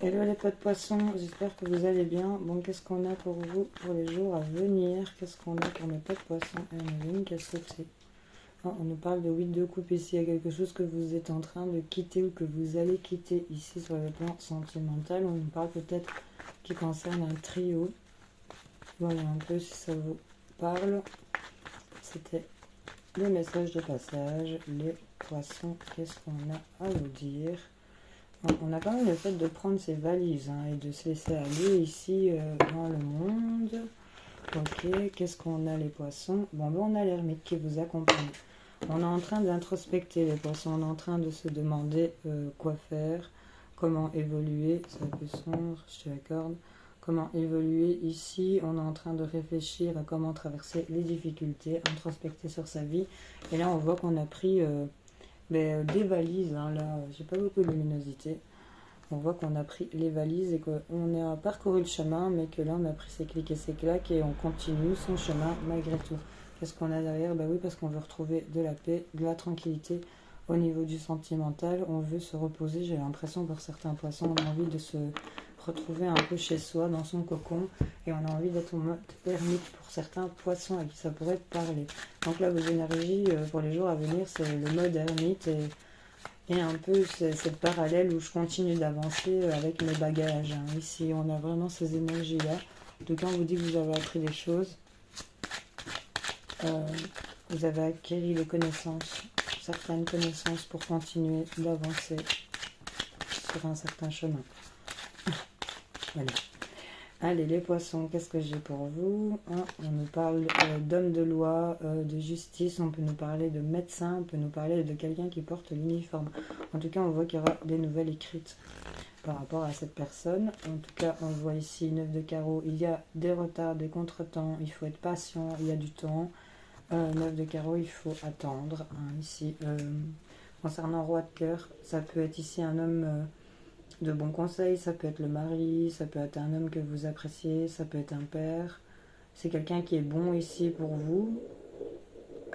Hello les potes poissons, j'espère que vous allez bien. Bon, qu'est-ce qu'on a pour vous pour les jours à venir? Qu'est-ce qu'on a pour mes potes poissons? Qu'est-ce que c'est? Oh, on nous parle de 8 de coupe ici. Il y a quelque chose que vous êtes en train de quitter ou que vous allez quitter ici sur le plan sentimental. On nous parle peut-être qui concerne un trio. Voilà un peu si ça vous parle. C'était le message de passage. Les poissons, qu'est-ce qu'on a à vous dire? On a quand même le fait de prendre ses valises et de se laisser aller ici dans le monde. Ok, qu'est-ce qu'on a les poissons? Bon, ben on a l'ermite qui vous accompagne. On est en train d'introspecter les poissons, on est en train de se demander quoi faire, comment évoluer, c'est un peu sombre, je te l'accorde. Comment évoluer ici, on est en train de réfléchir à comment traverser les difficultés, introspecter sur sa vie. Et là on voit qu'on a pris... des valises, là, j'ai pas beaucoup de luminosité. On voit qu'on a pris les valises et qu'on a parcouru le chemin, mais que là, on a pris ses clics et ses claques et on continue son chemin malgré tout. Qu'est-ce qu'on a derrière? Bah oui, parce qu'on veut retrouver de la paix, de la tranquillité au niveau du sentimental. On veut se reposer. J'ai l'impression, pour certains poissons, on a envie de se retrouver un peu chez soi, dans son cocon, et on a envie d'être en mode ermite pour certains poissons à qui ça pourrait parler. Donc là, vos énergies pour les jours à venir, c'est le mode ermite et un peu cette parallèle où je continue d'avancer avec mes bagages. Ici, on a vraiment ces énergies-là. En tout cas, on vous dit que vous avez appris des choses. Vous avez acquis des connaissances, certaines connaissances pour continuer d'avancer sur un certain chemin. Voilà. Allez, les poissons, qu'est-ce que j'ai pour vous? On nous parle d'homme de loi, de justice, on peut nous parler de médecin, on peut nous parler de quelqu'un qui porte l'uniforme. En tout cas, on voit qu'il y aura des nouvelles écrites par rapport à cette personne. En tout cas, on voit ici 9 de carreau, il y a des retards, des contretemps, il faut être patient, il y a du temps. 9 de carreau, il faut attendre. Ici, concernant roi de cœur, ça peut être ici un homme... de bons conseils, ça peut être le mari, ça peut être un homme que vous appréciez, ça peut être un père. C'est quelqu'un qui est bon ici pour vous.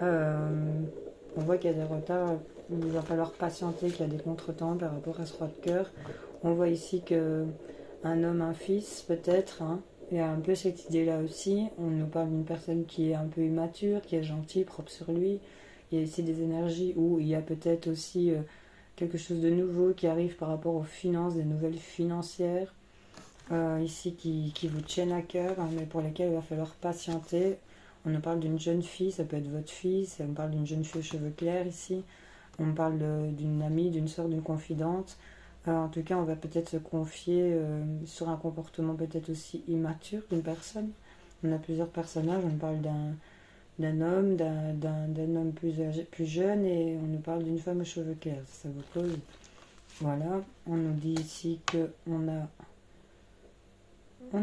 On voit qu'il y a des retards, il va falloir patienter, qu'il y a des contretemps par rapport à ce roi de cœur. On voit ici que un homme, un fils peut-être, il y a un peu cette idée-là aussi. On nous parle d'une personne qui est un peu immature, qui est gentille, propre sur lui. Il y a ici des énergies où il y a peut-être aussi... quelque chose de nouveau qui arrive par rapport aux finances, des nouvelles financières ici qui vous tiennent à cœur, mais pour lesquelles il va falloir patienter. On nous parle d'une jeune fille, ça peut être votre fille, on parle d'une jeune fille aux cheveux clairs ici, on parle d'une amie, d'une soeur, d'une confidente. En tout cas, on va peut-être se confier sur un comportement peut-être aussi immature d'une personne. On a plusieurs personnages, on parle d'un homme, d'un homme plus jeune, et on nous parle d'une femme aux cheveux clairs, si ça vous cause. Voilà, on nous dit ici que on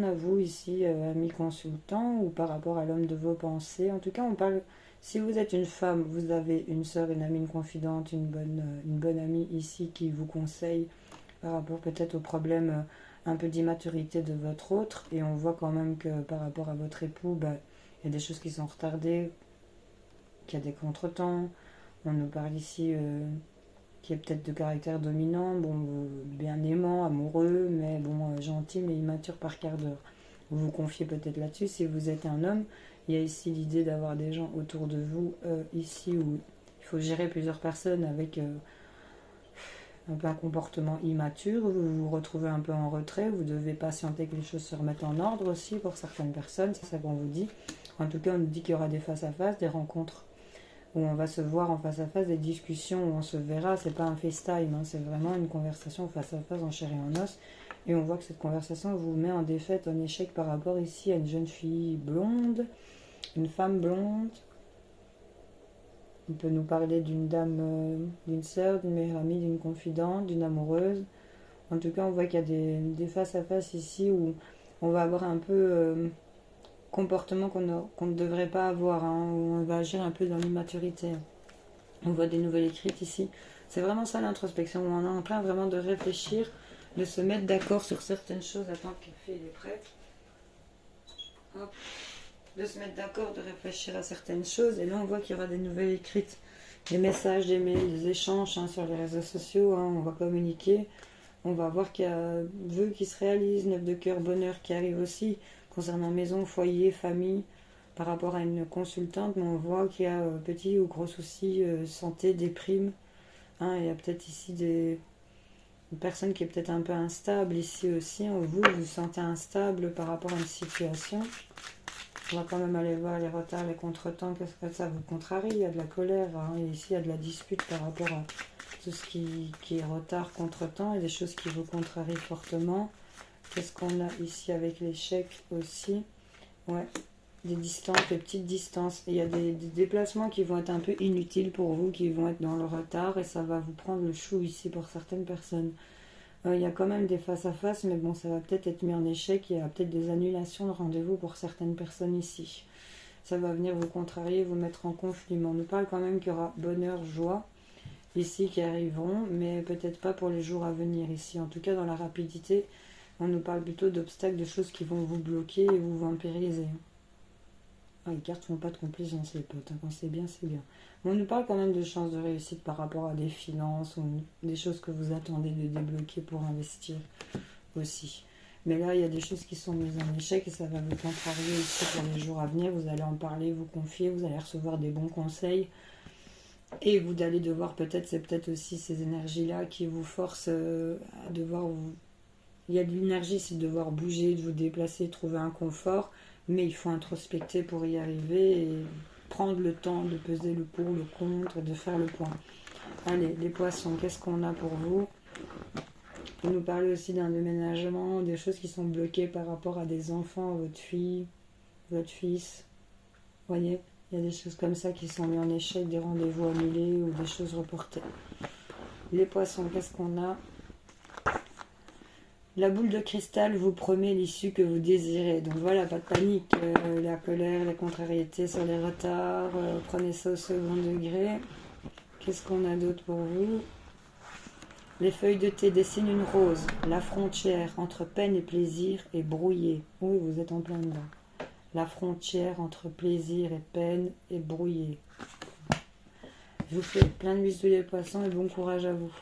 a vous ici, ami consultant, ou par rapport à l'homme de vos pensées. En tout cas, on parle, si vous êtes une femme, vous avez une soeur, une amie, une confidente, une bonne amie ici qui vous conseille par rapport peut-être aux problèmes un peu d'immaturité de votre autre, et on voit quand même que par rapport à votre époux, il y a des choses qui sont retardées, qu'il y a des contretemps. On nous parle ici qui est peut-être de caractère dominant, bien aimant, amoureux, mais gentil mais immature par quart d'heure. Vous vous confiez peut-être là-dessus. Si vous êtes un homme, il y a ici l'idée d'avoir des gens autour de vous, ici où il faut gérer plusieurs personnes avec un peu un comportement immature, vous vous retrouvez un peu en retrait, vous devez patienter que les choses se remettent en ordre aussi pour certaines personnes, c'est ça qu'on vous dit. En tout cas, on nous dit qu'il y aura des face-à-face, des rencontres où on va se voir en face-à-face, des discussions où on se verra, c'est pas un FaceTime, c'est vraiment une conversation face-à-face en chair et en os. Et on voit que cette conversation vous met en défaite, en échec par rapport ici à une jeune fille blonde, une femme blonde. On peut nous parler d'une dame, d'une sœur, d'une meilleure amie, d'une confidente, d'une amoureuse. En tout cas, on voit qu'il y a des face-à-face ici où on va avoir un peu comportement qu'on ne devrait pas avoir, où on va agir un peu dans l'immaturité. On voit des nouvelles écrites ici. C'est vraiment ça l'introspection, où on est en train vraiment de réfléchir, de se mettre d'accord sur certaines choses. Attends qu'il fait, il est prêt. Hop. De se mettre d'accord, de réfléchir à certaines choses. Et là, on voit qu'il y aura des nouvelles écrites, des messages, des mails, des échanges sur les réseaux sociaux. On va communiquer. On va voir qu'il y a vœux qui se réalisent, 9 de cœur, bonheur qui arrive aussi, concernant maison, foyer, famille, par rapport à une consultante, mais on voit qu'il y a petit ou gros soucis, santé, déprime. Hein, il y a peut-être ici une personne qui est peut-être un peu instable ici aussi. Vous vous sentez instable par rapport à une situation. On va quand même aller voir les retards, les contretemps, qu'est-ce que ça vous contrarie. Il y a de la colère, hein, et ici il y a de la dispute par rapport à tout ce qui est retard, contretemps, et des choses qui vous contrarient fortement. Qu'est-ce qu'on a ici avec l'échec aussi? Ouais, des distances, des petites distances. Et il y a des déplacements qui vont être un peu inutiles pour vous, qui vont être dans le retard, et ça va vous prendre le chou ici pour certaines personnes. Il y a quand même des face-à-face, mais bon, ça va peut-être être mis en échec. Il y a peut-être des annulations de rendez-vous pour certaines personnes ici. Ça va venir vous contrarier, vous mettre en conflit. Mais on nous parle quand même qu'il y aura bonheur, joie ici qui arriveront, mais peut-être pas pour les jours à venir ici. En tout cas, dans la rapidité, on nous parle plutôt d'obstacles, de choses qui vont vous bloquer et vous vampiriser. Ah, les cartes font pas de complaisance, les potes. Hein. Quand c'est bien, c'est bien. Mais on nous parle quand même de chances de réussite par rapport à des finances ou des choses que vous attendez de débloquer pour investir aussi. Mais là, il y a des choses qui sont mises en échec et ça va vous contrarier aussi pour les jours à venir. Vous allez en parler, vous confier, vous allez recevoir des bons conseils. Et vous allez devoir peut-être, c'est peut-être aussi ces énergies-là qui vous forcent à devoir vous... Il y a de l'énergie, c'est de devoir bouger, de vous déplacer, trouver un confort. Mais il faut introspecter pour y arriver et prendre le temps de peser le pour, le contre et de faire le point. Allez, les poissons, qu'est-ce qu'on a pour vous? Vous nous parlez aussi d'un déménagement, des choses qui sont bloquées par rapport à des enfants, votre fille, votre fils. Vous voyez, il y a des choses comme ça qui sont mises en échec, des rendez-vous annulés ou des choses reportées. Les poissons, qu'est-ce qu'on a? La boule de cristal vous promet l'issue que vous désirez. Donc voilà, pas de panique. La colère, la contrariété sur les retards. Prenez ça au second degré. Qu'est-ce qu'on a d'autre pour vous? Les feuilles de thé dessinent une rose. La frontière entre peine et plaisir est brouillée. Oui, vous êtes en plein dedans. La frontière entre plaisir et peine est brouillée. Je vous fais plein de bisous les poissons et bon courage à vous.